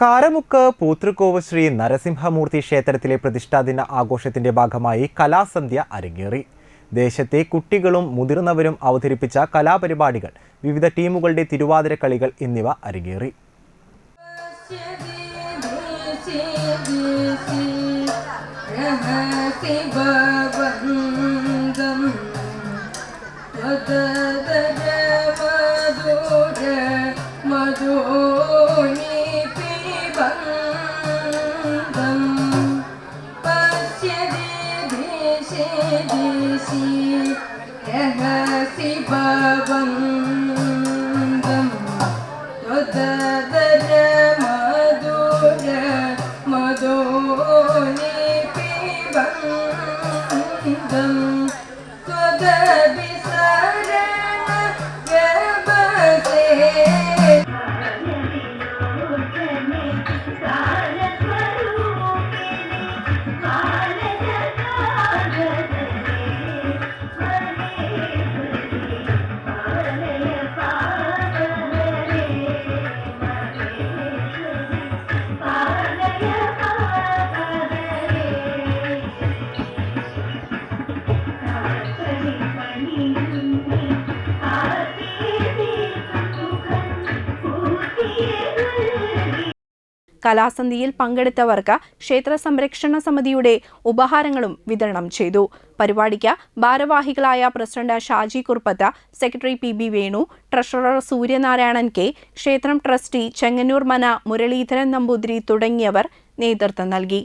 കാരമുക്ക് പൂത്തൃക്കോവ് ശ്രീ നരസിംഹമൂർത്തി ക്ഷേത്രത്തിലെ പ്രതിഷ്ഠാദിന ആഘോഷത്തിന്റെ ഭാഗമായി കലാസന്ധ്യ അരങ്ങേറി. ദേശത്തെ കുട്ടികളും മുതിർന്നവരും അവതരിപ്പിച്ച കലാപരിപാടികൾ, വിവിധ ടീമുകളുടെ തിരുവാതിര കളികൾ എന്നിവ അരങ്ങേറി. കലാസന്ധ്യയിൽ പങ്കെടുത്തവർക്ക് ക്ഷേത്ര സംരക്ഷണ സമിതിയുടെ ഉപഹാരങ്ങളും വിതരണം ചെയ്തു. പരിപാടിക്ക് ഭാരവാഹികളായ president Shaji Kuruppath, secretary PB Venu, treasurer Suryanarayanan K, ക്ഷേത്രം ട്രസ്റ്റി ചെങ്ങന്നൂർ മന മുരളീധരൻ നമ്പൂതിരി തുടങ്ങിയവർ നേതൃത്വം നൽകി.